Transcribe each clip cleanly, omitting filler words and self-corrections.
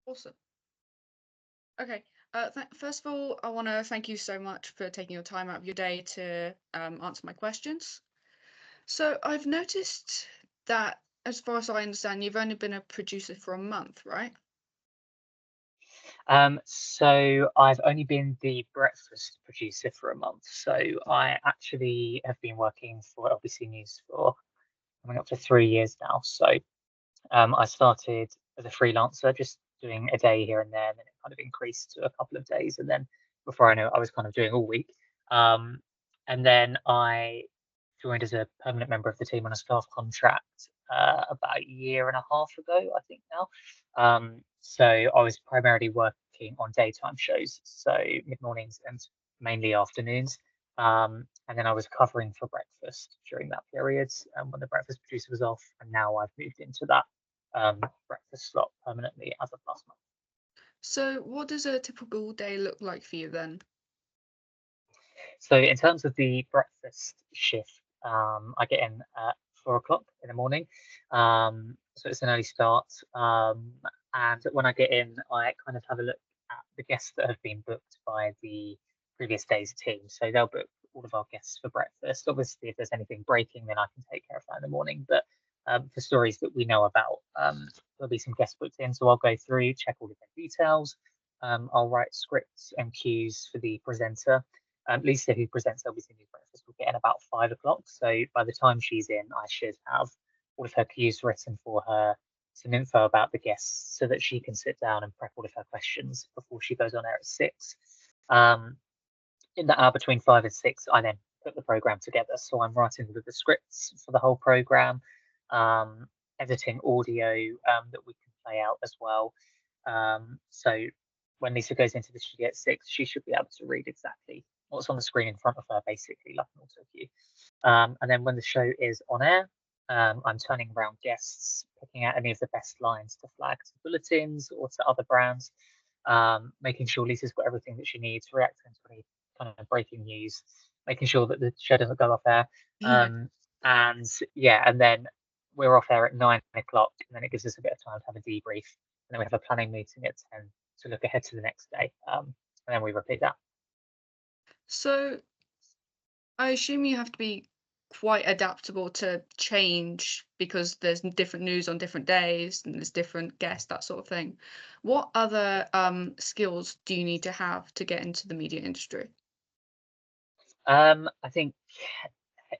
Awesome. Okay. First of all, I want to thank you so much for taking your time out of your day to answer my questions. So I've noticed that, as far as I understand, you've only been a producer for a month, right? So I've only been the breakfast producer for a month. So I actually have been working for LBC News for coming up to 3 years now. So I started as a freelancer, just doing a day here and there, and then it kind of increased to a couple of days. And then before I know it, I was kind of doing all week. Um, and then I joined as a permanent member of the team on a staff contract about a year and a half ago, I think now. So I was primarily working on daytime shows, so mid mornings and mainly afternoons. And then I was covering for breakfast during that period when the breakfast producer was off, and now I've moved into that breakfast slot permanently as of last month. So what does a typical day look like for you then? So in terms of the breakfast shift, I get in at 4 o'clock in the morning. So it's an early start. And when I get in, I kind of have a look at the guests that have been booked by the previous day's team. So they'll book all of our guests for breakfast. Obviously, if there's anything breaking, then I can take care of that in the morning. But for stories that we know about, there'll be some guests booked in. So I'll go through, check all of their details. I'll write scripts and cues for the presenter. Lisa, who presents LBC News Breakfast, will get in about 5 o'clock. So by the time she's in, I should have all of her cues written for her, some info about the guests, so that she can sit down and prep all of her questions before she goes on air at 6. Um, in that hour between 5 and 6, I then put the program together. So I'm writing the scripts for the whole program, um, editing audio that we can play out as well. So when Lisa goes into the studio at 6, she should be able to read exactly what's on the screen in front of her, basically, like an auto cue. And then when the show is on air, I'm turning around guests, picking out any of the best lines to flag to bulletins or to other brands, making sure Lisa's got everything that she needs, reacting to any kind of breaking news, making sure that the show doesn't go off air. Yeah. Um, and yeah, and then we're off air at 9 o'clock, and then it gives us a bit of time to have a debrief. And then we have a planning meeting at 10 to look ahead to the next day. And then we repeat that. So I assume you have to be quite adaptable to change because there's different news on different days and there's different guests, that sort of thing. What other skills do you need to have to get into the media industry? I think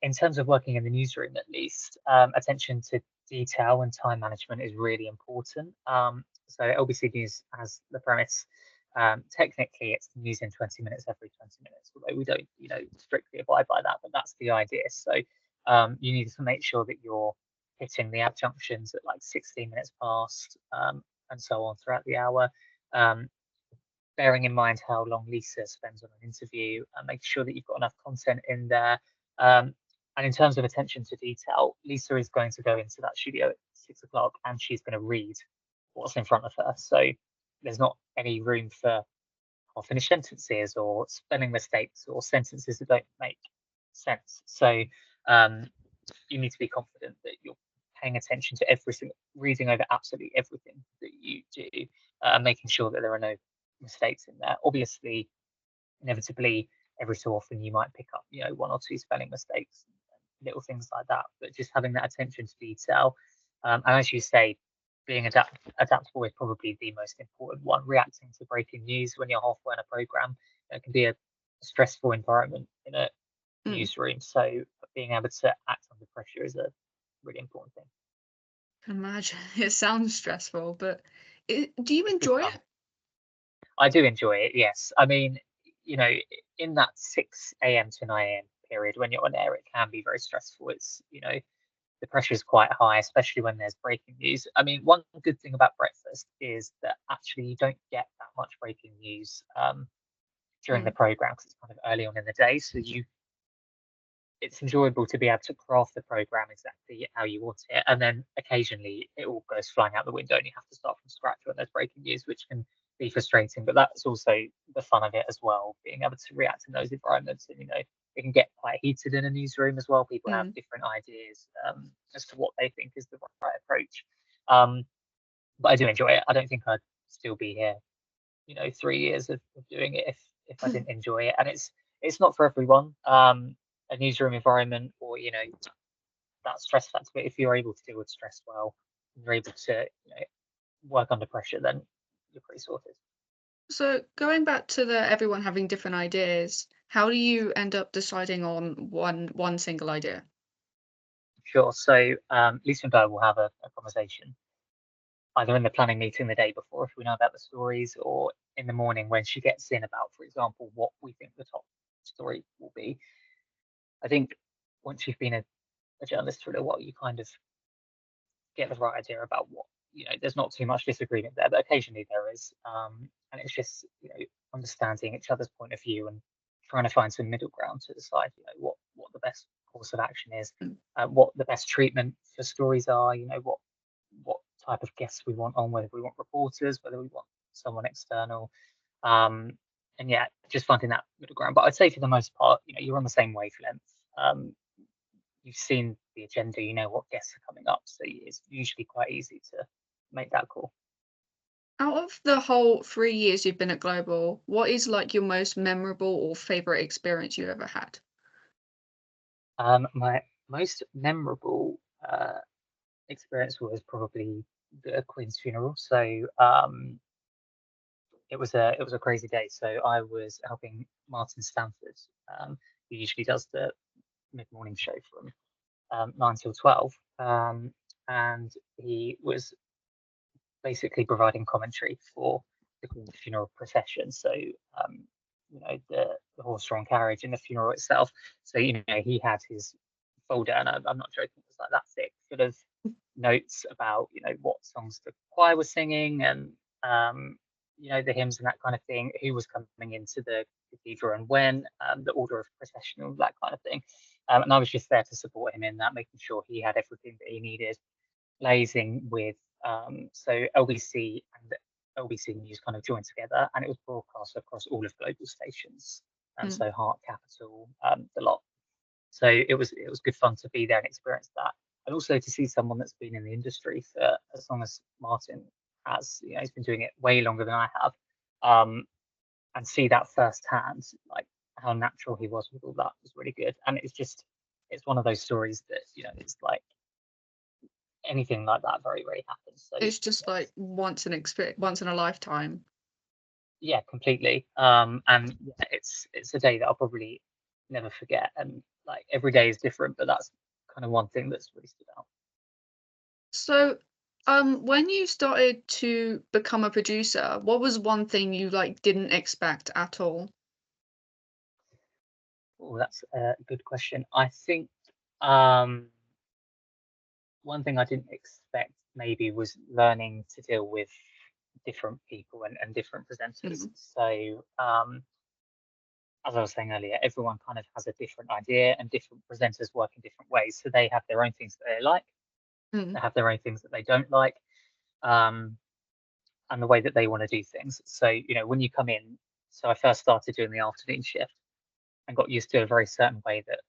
in terms of working in the newsroom, at least, attention to detail and time management is really important. So LBC News has the premise. Technically, it's news in 20 minutes every 20 minutes, although we don't, strictly abide by that. But that's the idea. So you need to make sure that you're hitting the ad junctions at like 16 minutes past, and so on throughout the hour. Um, Bearing in mind how long Lisa spends on an interview and making sure that you've got enough content in there. Um, and in terms of attention to detail, Lisa is going to go into that studio at 6 o'clock and she's going to read what's in front of her. So there's not any room for half finished sentences or spelling mistakes or sentences that don't make sense. So um, you need to be confident that you're paying attention to every single, reading over absolutely everything that you do, and making sure that there are no mistakes in there. Obviously, inevitably, every so often you might pick up, one or two spelling mistakes, little things like that. But just having that attention to detail, and as you say, being adaptable is probably the most important one. Reacting to breaking news when you're halfway in a program, it can be a stressful environment in a Mm, newsroom. So being able to act under pressure is a really important thing. can imagine. It sounds stressful, but do you It's good enjoy fun. it? I do enjoy it. Yes, I mean, you know, in that 6 a.m. to 9 a.m. period when you're on air, it can be very stressful. It's the pressure is quite high, especially when there's breaking news. I mean, one good thing about breakfast is that actually you don't get that much breaking news during the Mm, program because it's kind of early on in the day, so it's enjoyable to be able to craft the program exactly how you want it, and then occasionally it all goes flying out the window, and you have to start from scratch when there's breaking news, which can be frustrating. But that's also the fun of it as well, being able to react in those environments. And it can get quite heated in a newsroom as well. People have mm. different ideas as to what they think is the right approach. Um, but I do enjoy it. I don't think I'd still be here, 3 years of doing it if I didn't enjoy it. And it's not for everyone. A newsroom environment or that stress factor. But if you're able to deal with stress well, you're able to work under pressure, then you're pretty sorted. So going back to the everyone having different ideas, how do you end up deciding on one single idea? Sure. So Lisa and I will have a conversation either in the planning meeting the day before if we know about the stories, or in the morning when she gets in about, for example, what we think the top story will be. I think once you've been a journalist for a little while, you kind of get the right idea about what there's not too much disagreement there, but occasionally there is, and it's just understanding each other's point of view and trying to find some middle ground to decide what the best course of action is, Mm. what the best treatment for stories are, what type of guests we want on, whether we want reporters, whether we want someone external, um, and yeah, just finding that middle ground. But I'd say for the most part, you're on the same wavelength. Um, you've seen the agenda, you know what guests are coming up, so it's usually quite easy to make that call. Out of the whole 3 years you've been at Global, what is like your most memorable or favorite experience you ever had? My most memorable experience was probably the Queen's funeral. So it was a crazy day. So I was helping Martin Stanford, who usually does the mid morning show from 9 till 12, and he was basically providing commentary for the Queen's funeral procession. So, the horse-drawn carriage and the funeral itself. So, he had his folder, and I'm not joking, it was like that thick, sort of notes about, what songs the choir was singing and, the hymns and that kind of thing, who was coming into the cathedral and when, the order of procession, all that kind of thing. And I was just there to support him in that, making sure he had everything that he needed, liaising with so LBC and LBC News kind of joined together, and it was broadcast across all of global stations, and Mm. so Heart Capital, the lot. So it was good fun to be there and experience that, and also to see someone that's been in the industry for as long as Martin has. He's been doing it way longer than I have, and see that firsthand, like how natural he was with all that was really good. And it's one of those stories that it's like anything like that very rarely happens. So It's just like yes, once in a lifetime. yeah, completely. And yeah, it's a day that I'll probably never forget. And like every day is different, but that's kind of one thing that's really stood out. So, when you started to become a producer, what was one thing you like didn't expect at all? Oh, that's a good question. I think um, one thing I didn't expect maybe was learning to deal with different people and different presenters. Mm, So as I was saying earlier, everyone kind of has a different idea, and different presenters work in different ways. So they have their own things that they like, mm, they have their own things that they don't like, um, and the way that they want to do things. So, when you come in, so I first started doing the afternoon shift and got used to a very certain way that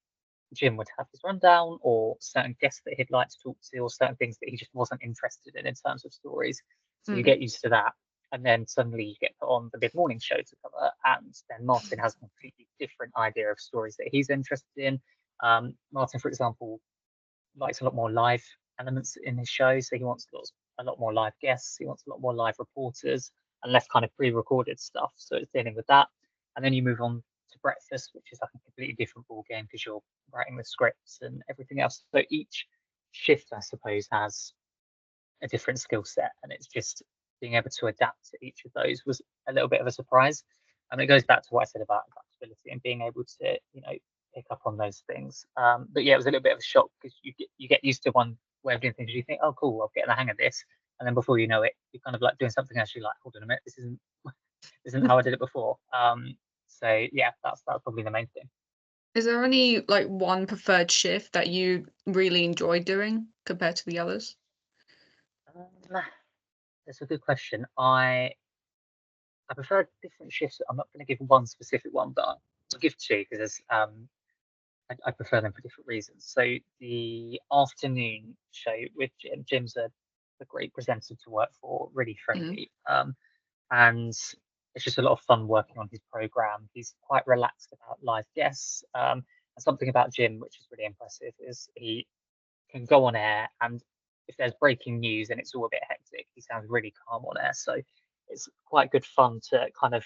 Jim would have his rundown, or certain guests that he'd like to talk to, or certain things that he just wasn't interested in terms of stories. So you mm, get used to that. And then suddenly you get put on the mid morning show to cover, and then Martin has a completely different idea of stories that he's interested in. Martin, for example, likes a lot more live elements in his show, so he wants a lot more live guests, he wants a lot more live reporters, and less kind of pre-recorded stuff. So it's dealing with that, and then you move on to breakfast, which is like a completely different ball game because you're writing the scripts and everything else. So each shift, I suppose, has a different skill set, and it's just being able to adapt to each of those was a little bit of a surprise. And it goes back to what I said about adaptability and being able to, pick up on those things. But yeah, it was a little bit of a shock because you get used to one way of doing things. You think, oh, cool, I'll get the hang of this, and then before you know it, you're kind of like doing something else. You're like, hold on a minute, this isn't how I mm. did it before. So yeah, that's probably the main thing. Is there any like one preferred shift that you really enjoyed doing compared to the others? Um, that's a good question. I prefer different shifts. I'm not going to give one specific one, but I'll give two because I prefer them for different reasons. So the afternoon show with Jim's a great presenter to work for, really Mm, friendly. and it's just a lot of fun working on his program. He's quite relaxed about live guests, and something about Jim, which is really impressive, is he can go on air, and if there's breaking news and it's all a bit hectic, he sounds really calm on air. So it's quite good fun to kind of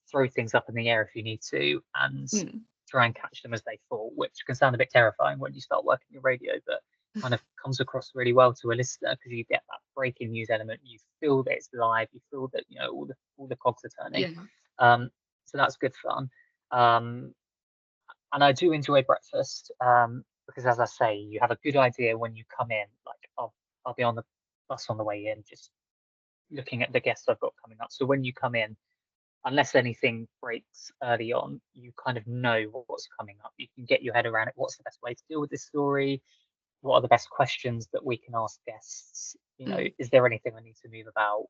throw things up in the air if you need to, and Mm. try and catch them as they fall, which can sound a bit terrifying when you start working your radio, but kind of comes across really well to a listener because you get that breaking news element. You feel that it's live. You feel that all the cogs are turning. Yeah. Um, so that's good fun. Um, and I do enjoy breakfast because, as I say, you have a good idea when you come in. Like I'll be on the bus on the way in, just looking at the guests I've got coming up. So when you come in, unless anything breaks early on, you kind of know what's coming up. You can get your head around it. What's the best way to deal with this story? What are the best questions that we can ask guests? Mm. Is there anything I need to move about?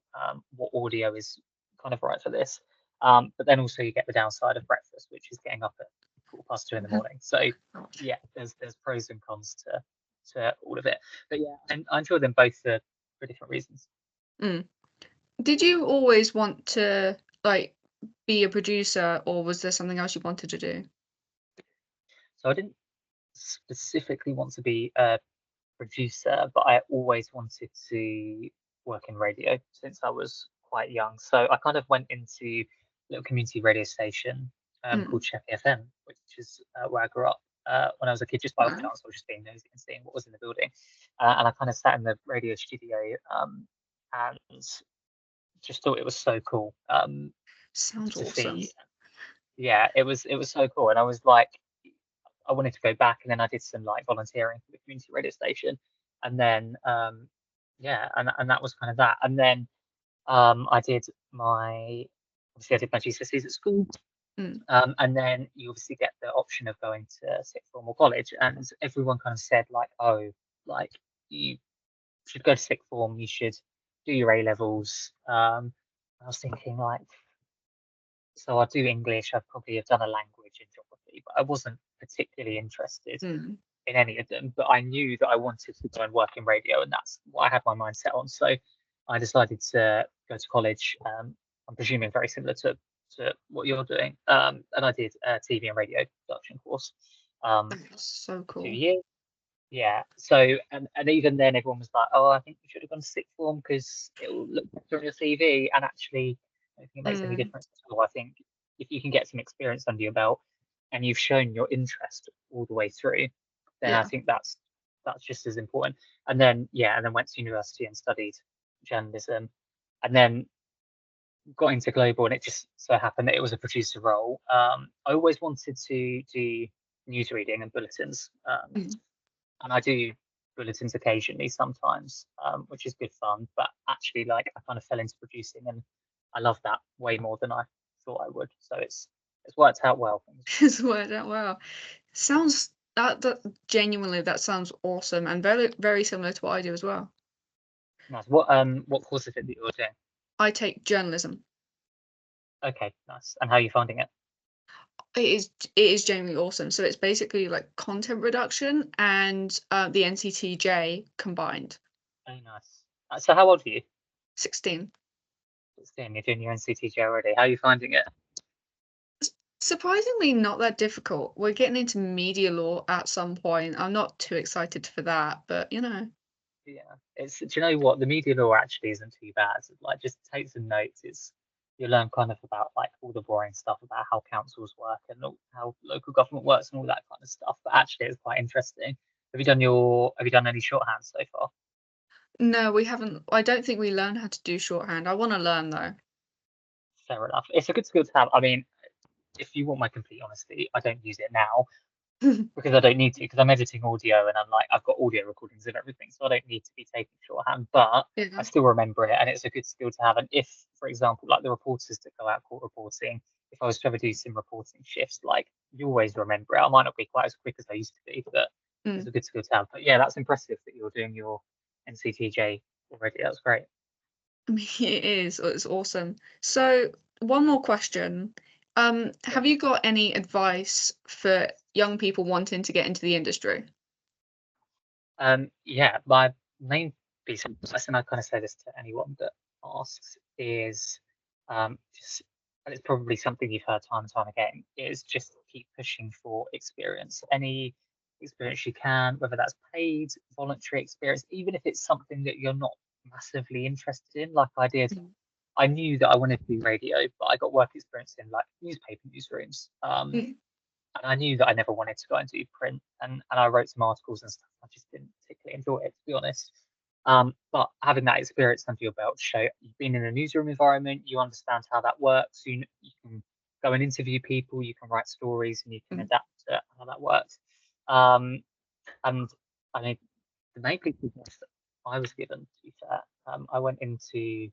What audio is kind of right for this? But then also you get the downside of breakfast, which is getting up at 2:15 in the morning. So Gosh. yeah, there's pros and cons to all of it. But yeah, and I enjoy them both for different reasons. Mm. Did you always want to like be a producer, or was there something else you wanted to do? So I didn't specifically want to be a producer, but I always wanted to work in radio since I was quite young. So I kind of went into a little community radio station Mm. called Sheppey FM, which is where I grew up when I was a kid, just by off Wow. chance. I was just being nosy and seeing what was in the building. And I kind of sat in the radio studio and just thought it was so cool Sounds to see. awesome. Yeah, it was so cool. And I was like, I wanted to go back, and then I did some like volunteering for the community radio station, and then yeah, and that was kind of that. And then I did my obviously I did my GCSEs at school, Mm. and then you obviously get the option of going to sixth form or college, and everyone kind of said like, oh, like you should go to sixth form, you should do your A levels. I was thinking like, so I do English. I'd probably have done a language in geography, but I wasn't particularly interested Mm. in any of them, but I knew that I wanted to go and work in radio, and that's what I had my mind set on. So I decided to go to college. I'm presuming very similar to what you're doing, and I did a TV and radio production course That's so for 2 cool. years. Yeah. So and even then, everyone was like, "Oh, I think you should have gone to sixth form because it will look better on your CV." And actually, I don't think it makes any Mm. difference at all. I think if you can get some experience under your belt and you've shown your interest all the way through, then I Yeah. think that's just as important. And then yeah, and then went to university and studied journalism, and then got into global, and it just so happened that it was a producer role. I always wanted to do news reading and bulletins. Mm. And I do bulletins occasionally sometimes, which is good fun. But actually, like I kind of fell into producing, and I love that way more than I thought I would. So it's worked out well. It's worked out well. Sounds that genuinely that sounds awesome and very similar to what I do as well. Nice. What course is it that you're doing? I take journalism. Okay, nice. And how are you finding it? It is genuinely awesome. So it's basically like content reduction and the NCTJ combined. Oh, nice. So how old are you? 16. 16. You're doing your NCTJ already. How are you finding it? Surprisingly not that difficult. We're getting into media law at some point. I'm not too excited for that, but Yeah, it's. Do you know what? The media law actually isn't too bad. Like, just take some notes. It's you learn kind of about like all the boring stuff about how councils work and how local government works and all that kind of stuff. But actually, it's quite interesting. Have you done any shorthand so far? no, we haven't. I don't think we learn how to do shorthand. I want to learn though. Fair enough. It's a good skill to have. I mean, if you want my complete honesty, I don't use it now because I don't need to, because I'm editing audio and I'm like I've got audio recordings of everything, so I don't need to be taking shorthand. But I Yeah. still remember it, and it's a good skill to have. And if, for example, like the reporters that go out court reporting, if I was to ever do some reporting shifts, like you always remember it. I might not be quite as quick as I used to be, but it's Mm. a good skill to have. But yeah, that's impressive that you're doing your NCTJ already. That's great. I mean, it is. It's awesome. So, one more question. Yeah. Have you got any advice for young people wanting to get into the industry? Yeah, my main piece of advice, and I kind of say this to anyone that asks, is Just, and it's probably something you've heard time and time again, is just keep pushing for experience. Any experience you can, whether that's paid, voluntary experience, even if it's something that you're not massively interested in. Like Mhm. I knew that I wanted to do radio, but I got work experience in like newspaper newsrooms. Mhm. And I knew that I never wanted to go and do print, and I wrote some articles and stuff. I just didn't particularly enjoy it, to be honest. But having that experience under your belt to show you've been in a newsroom environment, you understand how that works. You can go and interview people, you can write stories, and you can Mhm. adapt to how that works. Um, and I mean, the main piece of advice that I was given, to be fair, I went into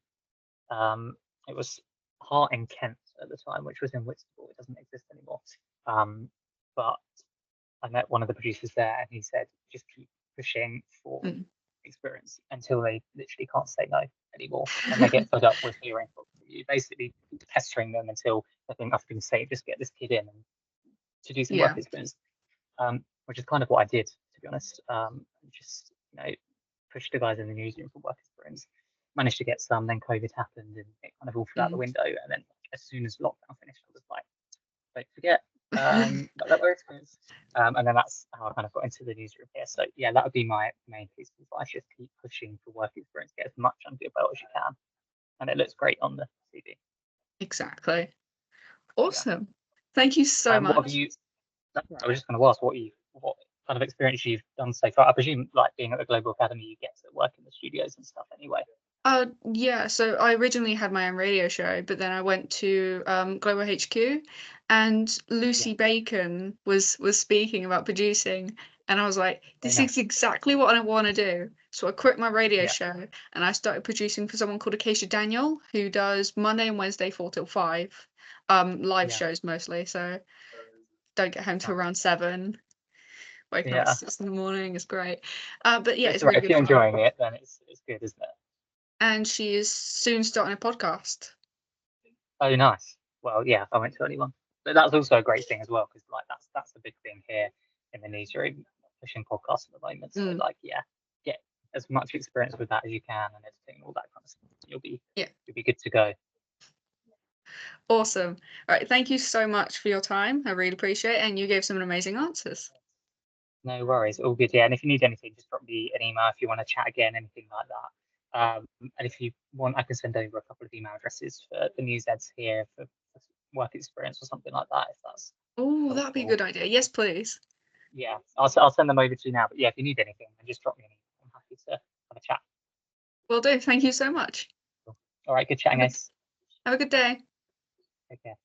it was Heart in Kent at the time, which was in Whitstable. It doesn't exist anymore. Um, but I met one of the producers there, and he said, just keep pushing for Mhm. experience until they literally can't say no anymore, and they get fed up with hearing from you. Basically, keep pestering them until they think, I've been saying, just get this kid in and to do some work Yeah. experience. Which is kind of what I did, to be honest. Just pushed the guys in the newsroom for work experience. Managed to get some, then COVID happened, and it kind of all flew out the Mhm. window. And then as soon as lockdown finished, I was like, don't forget about that work experience. And then that's how I kind of got into the newsroom here. So yeah, that would be my main piece of advice: just keep pushing for work experience, get as much under your belt as you can, and it looks great on the CV. Exactly. Yeah. Awesome. Thank you so What have much. you? I was just going to ask what kind of experience you've done so far. I presume, like being at the Global Academy, you get to work in the studios and stuff anyway. Yeah, so I originally had my own radio show, but then I went to Global HQ, and Yeah, Lucy Bacon was speaking about producing, and I was like, very this is nice. exactly what I want to do. So I quit my radio Yeah, show and I started producing for someone called Acacia Daniel, who does Monday and Wednesday 4 till 5, live yeah, shows mostly. So don't get home till nice. around 7. Waking up at Yeah, 6 in the morning is great. But yeah, that's it's right. really If good you're fun. enjoying it, then it's good, isn't it? And she is soon starting a podcast. Oh, nice. Well, yeah, if I went to anyone, but that's also a great thing as well, because like that's the big thing here in the newsroom, pushing podcasts at the moment. So Mm, like, yeah, get as much experience with that as you can and editing all that kind of stuff. yeah. You'll be good to go. Awesome. All right. Thank you so much for your time. I really appreciate it. And you gave some amazing answers. No worries, all good. Yeah, and if you need anything, just drop me an email if you want to chat again, anything like that. And if you want, I can send over a couple of email addresses for the news ads here for work experience or something like that, if that's Oh, that'd be a helpful. good idea. Yes, please. Yeah, I'll send them over to you now. But yeah, if you need anything, then just drop me an email. I'm happy to have a chat. Will do. Thank you so much. Cool. All right, good chatting, Have a, guys. have a good day. Take care.